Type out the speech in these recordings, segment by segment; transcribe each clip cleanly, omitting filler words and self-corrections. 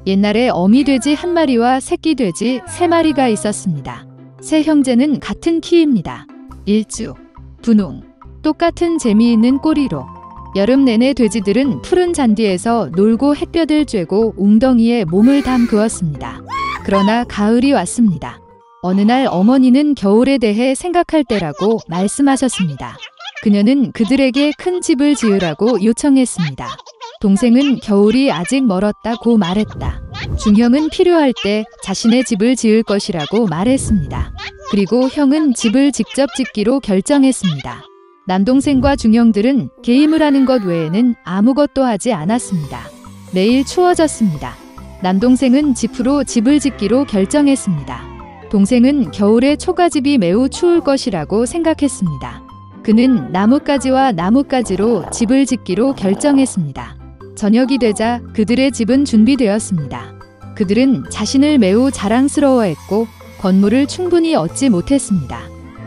옛날에 어미 돼지 1마리와 새끼 돼지 3마리가 있었습니다. 세 형제는 같은 키입니다. 일주, 분홍, 똑같은 재미있는 꼬리로 여름 내내 돼지들은 푸른 잔디에서 놀고 햇볕을 쬐고 웅덩이에 몸을 담그었습니다. 그러나 가을이 왔습니다. 어느 날 어머니는 겨울에 대해 생각할 때라고 말씀하셨습니다. 그녀는 그들에게 큰 집을 지으라고 요청했습니다. 동생은 겨울이 아직 멀었다고 말했다. 중형은 필요할 때 자신의 집을 지을 것이라고 말했습니다. 그리고 형은 집을 직접 짓기로 결정했습니다. 남동생과 중형들은 게임을 하는 것 외에는 아무것도 하지 않았습니다. 매일 추워졌습니다. 남동생은 지프로 집을 짓기로 결정했습니다. 동생은 겨울에 초가집이 매우 추울 것이라고 생각했습니다. 그는 나뭇가지와 나뭇가지로 집을 짓기로 결정했습니다. 저녁이 되자 그들의 집은 준비되었습니다. 그들은 자신을 매우 자랑스러워했고 건물을 충분히 얻지 못했습니다.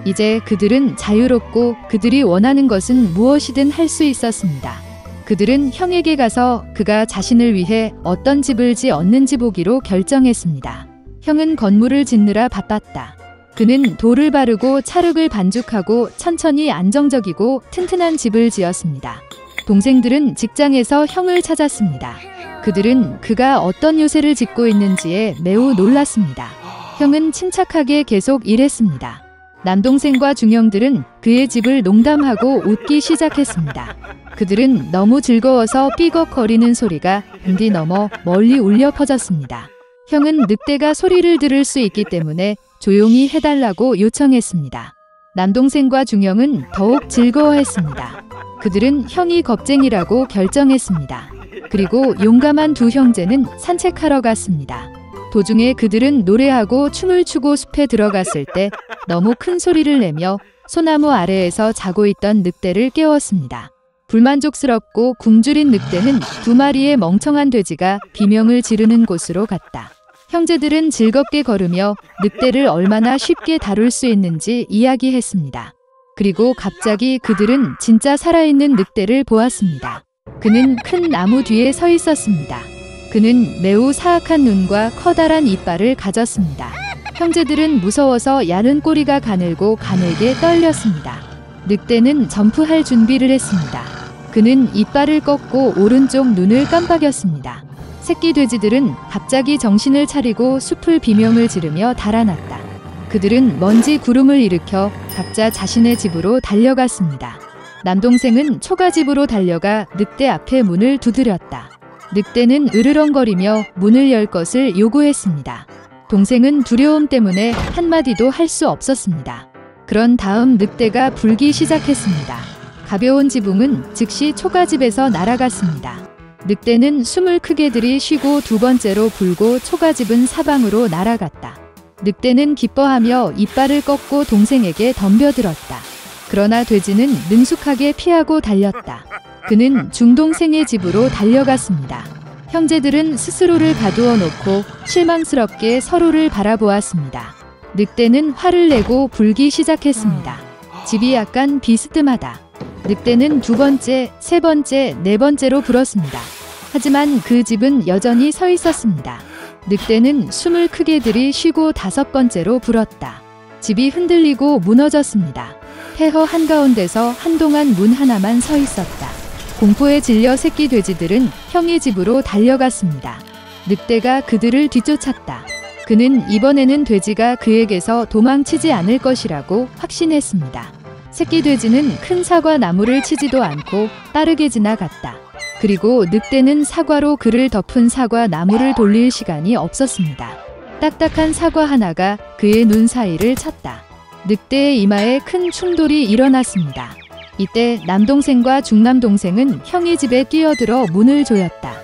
이제 그들은 자유롭고 그들이 원하는 것은 무엇이든 할 수 있었습니다. 그들은 형에게 가서 그가 자신을 위해 어떤 집을 지었는지 보기로 결정했습니다. 형은 건물을 짓느라 바빴다. 그는 돌을 바르고 찰흙을 반죽하고 천천히 안정적이고 튼튼한 집을 지었습니다. 동생들은 직장에서 형을 찾았습니다. 그들은 그가 어떤 요새를 짓고 있는지에 매우 놀랐습니다. 형은 침착하게 계속 일했습니다. 남동생과 중형들은 그의 집을 농담하고 웃기 시작했습니다. 그들은 너무 즐거워서 삐걱거리는 소리가 단디 넘어 멀리 울려 퍼졌습니다. 형은 늑대가 소리를 들을 수 있기 때문에 조용히 해달라고 요청했습니다. 남동생과 중형은 더욱 즐거워했습니다. 그들은 형이 겁쟁이라고 결정했습니다. 그리고 용감한 두 형제는 산책하러 갔습니다. 도중에 그들은 노래하고 춤을 추고 숲에 들어갔을 때 너무 큰 소리를 내며 소나무 아래에서 자고 있던 늑대를 깨웠습니다. 불만족스럽고 굶주린 늑대는 2마리의 멍청한 돼지가 비명을 지르는 곳으로 갔다. 형제들은 즐겁게 걸으며 늑대를 얼마나 쉽게 다룰 수 있는지 이야기했습니다. 그리고 갑자기 그들은 진짜 살아있는 늑대를 보았습니다. 그는 큰 나무 뒤에 서 있었습니다. 그는 매우 사악한 눈과 커다란 이빨을 가졌습니다. 형제들은 무서워서 야른 꼬리가 가늘고 가늘게 떨렸습니다. 늑대는 점프할 준비를 했습니다. 그는 이빨을 꺾고 오른쪽 눈을 깜빡였습니다. 새끼 돼지들은 갑자기 정신을 차리고 숲을 비명을 지르며 달아났다. 그들은 먼지 구름을 일으켜 각자 자신의 집으로 달려갔습니다. 남동생은 초가집으로 달려가 늑대 앞에 문을 두드렸다. 늑대는 으르렁거리며 문을 열 것을 요구했습니다. 동생은 두려움 때문에 한마디도 할 수 없었습니다. 그런 다음 늑대가 불기 시작했습니다. 가벼운 지붕은 즉시 초가집에서 날아갔습니다. 늑대는 숨을 크게 들이쉬고 2번째로 불고 초가집은 사방으로 날아갔다. 늑대는 기뻐하며 이빨을 꺾고 동생에게 덤벼들었다. 그러나 돼지는 능숙하게 피하고 달렸다. 그는 중동생의 집으로 달려갔습니다. 형제들은 스스로를 가두어 놓고 실망스럽게 서로를 바라보았습니다. 늑대는 화를 내고 불기 시작했습니다. 집이 약간 비스듬하다. 늑대는 2번째, 3번째, 4번째로 불었습니다. 하지만 그 집은 여전히 서 있었습니다. 늑대는 숨을 크게 들이쉬고 5번째로 불었다. 집이 흔들리고 무너졌습니다. 폐허 한가운데서 한동안 문 하나만 서 있었다. 공포에 질려 새끼 돼지들은 형의 집으로 달려갔습니다. 늑대가 그들을 뒤쫓았다. 그는 이번에는 돼지가 그에게서 도망치지 않을 것이라고 확신했습니다. 새끼 돼지는 큰 사과 나무를 치지도 않고 빠르게 지나갔다. 그리고 늑대는 사과로 그를 덮은 사과 나무를 돌릴 시간이 없었습니다. 딱딱한 사과 하나가 그의 눈 사이를 쳤다. 늑대의 이마에 큰 충돌이 일어났습니다. 이때 남동생과 중남동생은 형의 집에 뛰어들어 문을 조였다.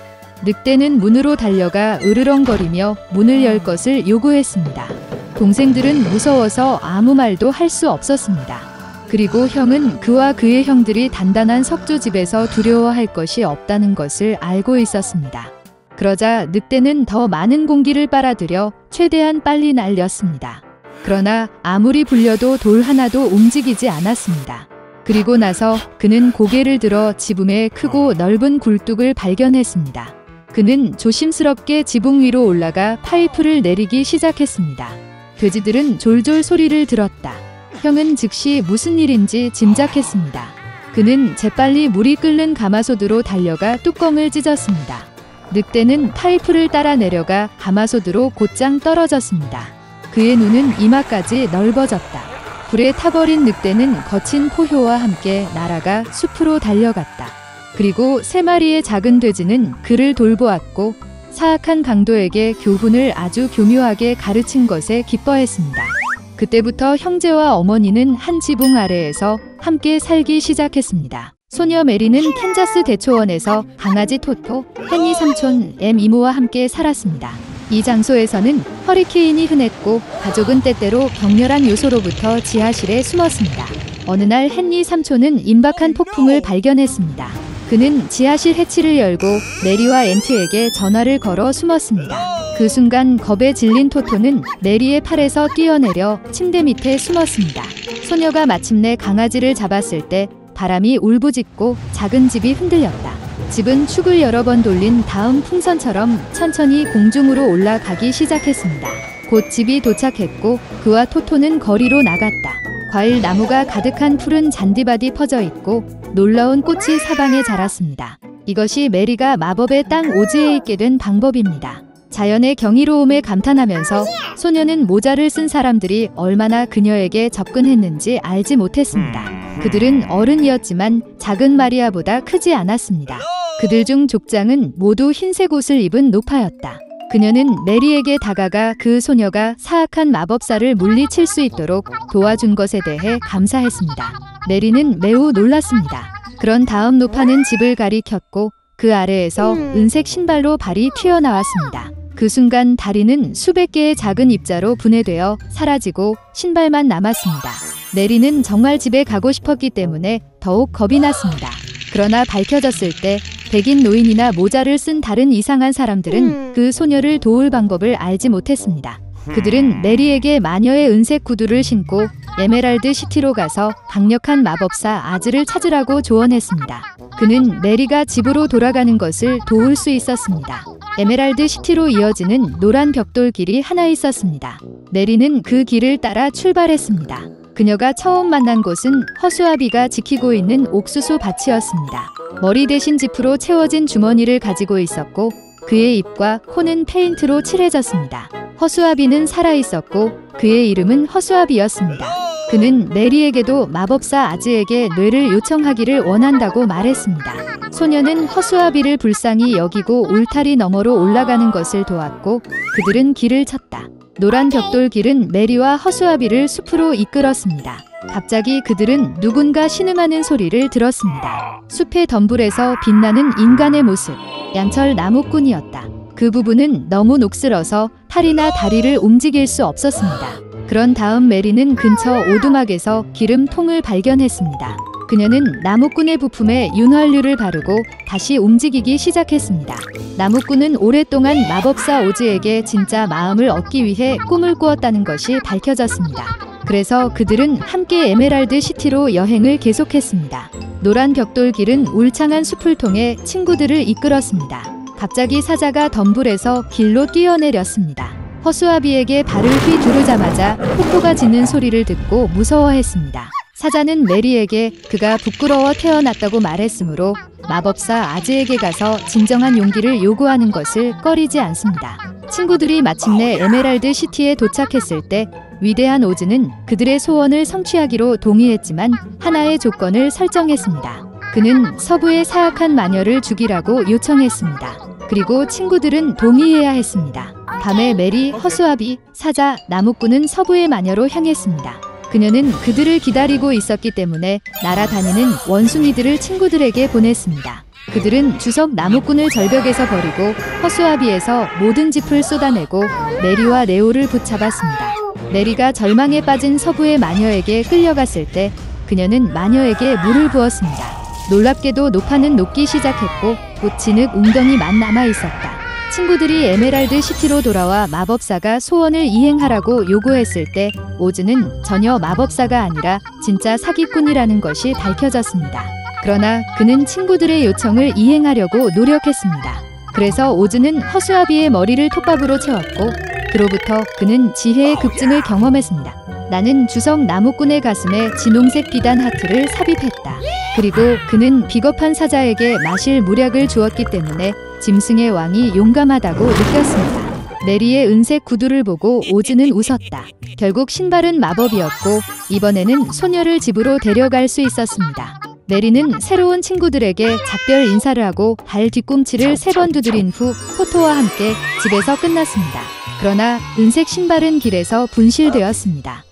늑대는 문으로 달려가 으르렁거리며 문을 열 것을 요구했습니다. 동생들은 무서워서 아무 말도 할 수 없었습니다. 그리고 형은 그와 그의 형들이 단단한 석조집에서 두려워할 것이 없다는 것을 알고 있었습니다. 그러자 늑대는 더 많은 공기를 빨아들여 최대한 빨리 날렸습니다. 그러나 아무리 불려도 돌 하나도 움직이지 않았습니다. 그리고 나서 그는 고개를 들어 지붕에 크고 넓은 굴뚝을 발견했습니다. 그는 조심스럽게 지붕 위로 올라가 파이프를 내리기 시작했습니다. 돼지들은 졸졸 소리를 들었다. 형은 즉시 무슨 일인지 짐작했습니다. 그는 재빨리 물이 끓는 가마솥으로 달려가 뚜껑을 찢었습니다. 늑대는 파이프를 따라 내려가 가마솥으로 곧장 떨어졌습니다. 그의 눈은 이마까지 넓어졌다. 불에 타버린 늑대는 거친 포효와 함께 날아가 숲으로 달려갔다. 그리고 3마리의 작은 돼지는 그를 돌보았고 사악한 강도에게 교훈을 아주 교묘하게 가르친 것에 기뻐했습니다. 그때부터 형제와 어머니는 한 지붕 아래에서 함께 살기 시작했습니다. 소녀 메리는 캔자스 대초원에서 강아지 토토, 헨리 삼촌, 엠 이모와 함께 살았습니다. 이 장소에서는 허리케인이 흔했고 가족은 때때로 격렬한 요소로부터 지하실에 숨었습니다. 어느 날 헨리 삼촌은 임박한 폭풍을 발견했습니다. 그는 지하실 해치를 열고 메리와 앤트에게 전화를 걸어 숨었습니다. 그 순간 겁에 질린 토토는 메리의 팔에서 뛰어내려 침대 밑에 숨었습니다. 소녀가 마침내 강아지를 잡았을 때 바람이 울부짖고 작은 집이 흔들렸다. 집은 축을 여러 번 돌린 다음 풍선처럼 천천히 공중으로 올라가기 시작했습니다. 곧 집이 도착했고 그와 토토는 거리로 나갔다. 과일 나무가 가득한 푸른 잔디밭이 퍼져 있고 놀라운 꽃이 사방에 자랐습니다. 이것이 메리가 마법의 땅 오즈에 있게 된 방법입니다. 자연의 경이로움에 감탄하면서 소녀는 모자를 쓴 사람들이 얼마나 그녀에게 접근했는지 알지 못했습니다. 그들은 어른이었지만 작은 마리아보다 크지 않았습니다. 그들 중 족장은 모두 흰색 옷을 입은 노파였다. 그녀는 메리에게 다가가 그 소녀가 사악한 마법사를 물리칠 수 있도록 도와준 것에 대해 감사했습니다. 메리는 매우 놀랐습니다. 그런 다음 노파는 집을 가리켰고 그 아래에서 은색 신발로 발이 튀어나왔습니다. 그 순간 다리는 수백 개의 작은 입자로 분해되어 사라지고 신발만 남았습니다. 메리는 정말 집에 가고 싶었기 때문에 더욱 겁이 났습니다. 그러나 밝혀졌을 때 백인 노인이나 모자를 쓴 다른 이상한 사람들은 그 소녀를 도울 방법을 알지 못했습니다. 그들은 메리에게 마녀의 은색 구두를 신고 에메랄드 시티로 가서 강력한 마법사 아즈를 찾으라고 조언했습니다. 그는 메리가 집으로 돌아가는 것을 도울 수 있었습니다. 에메랄드 시티로 이어지는 노란 벽돌길이 하나 있었습니다. 메리는 그 길을 따라 출발했습니다. 그녀가 처음 만난 곳은 허수아비가 지키고 있는 옥수수 밭이었습니다. 머리 대신 지프로 채워진 주머니를 가지고 있었고 그의 입과 코는 페인트로 칠해졌습니다. 허수아비는 살아있었고 그의 이름은 허수아비였습니다. 그는 메리에게도 마법사 아즈에게 뇌를 요청하기를 원한다고 말했습니다. 소녀는 허수아비를 불쌍히 여기고 울타리 너머로 올라가는 것을 도왔고 그들은 길을 쳤다. 노란 벽돌길은 메리와 허수아비를 숲으로 이끌었습니다. 갑자기 그들은 누군가 신음하는 소리를 들었습니다. 숲의 덤불에서 빛나는 인간의 모습, 양철 나무꾼이었다. 그 부분은 너무 녹슬어서 팔이나 다리를 움직일 수 없었습니다. 그런 다음 메리는 근처 오두막에서 기름통을 발견했습니다. 그녀는 나무꾼의 부품에 윤활유를 바르고 다시 움직이기 시작했습니다. 나무꾼은 오랫동안 마법사 오즈에게 진짜 마음을 얻기 위해 꿈을 꾸었다는 것이 밝혀졌습니다. 그래서 그들은 함께 에메랄드 시티로 여행을 계속했습니다. 노란 벽돌길은 울창한 숲을 통해 친구들을 이끌었습니다. 갑자기 사자가 덤불에서 길로 뛰어내렸습니다. 허수아비에게 발을 휘두르자마자 폭포가 짖는 소리를 듣고 무서워했습니다. 사자는 메리에게 그가 부끄러워 태어났다고 말했으므로 마법사 아즈에게 가서 진정한 용기를 요구하는 것을 꺼리지 않습니다. 친구들이 마침내 에메랄드 시티에 도착했을 때 위대한 오즈는 그들의 소원을 성취하기로 동의했지만 하나의 조건을 설정했습니다. 그는 서부의 사악한 마녀를 죽이라고 요청했습니다. 그리고 친구들은 동의해야 했습니다. 밤에 메리, 허수아비, 사자, 나무꾼은 서부의 마녀로 향했습니다. 그녀는 그들을 기다리고 있었기 때문에 날아다니는 원숭이들을 친구들에게 보냈습니다. 그들은 주석 나무꾼을 절벽에서 버리고 허수아비에서 모든 짚을 쏟아내고 메리와 레오를 붙잡았습니다. 메리가 절망에 빠진 서부의 마녀에게 끌려갔을 때 그녀는 마녀에게 물을 부었습니다. 놀랍게도 노파는 녹기 시작했고 곧 진흙 웅덩이만 남아있었다. 친구들이 에메랄드 시티로 돌아와 마법사가 소원을 이행하라고 요구했을 때 오즈는 전혀 마법사가 아니라 진짜 사기꾼이라는 것이 밝혀졌습니다. 그러나 그는 친구들의 요청을 이행하려고 노력했습니다. 그래서 오즈는 허수아비의 머리를 톱밥으로 채웠고 그로부터 그는 지혜의 급증을 경험했습니다. 나는 주석 나무꾼의 가슴에 진홍색 비단 하트를 삽입했다. 그리고 그는 비겁한 사자에게 마실 무략을 주었기 때문에 짐승의 왕이 용감하다고 느꼈습니다. 메리의 은색 구두를 보고 오즈는 웃었다. 결국 신발은 마법이었고 이번에는 소녀를 집으로 데려갈 수 있었습니다. 메리는 새로운 친구들에게 작별 인사를 하고 발 뒤꿈치를 3번 두드린 후 포토와 함께 집에서 끝났습니다. 그러나 은색 신발은 길에서 분실되었습니다.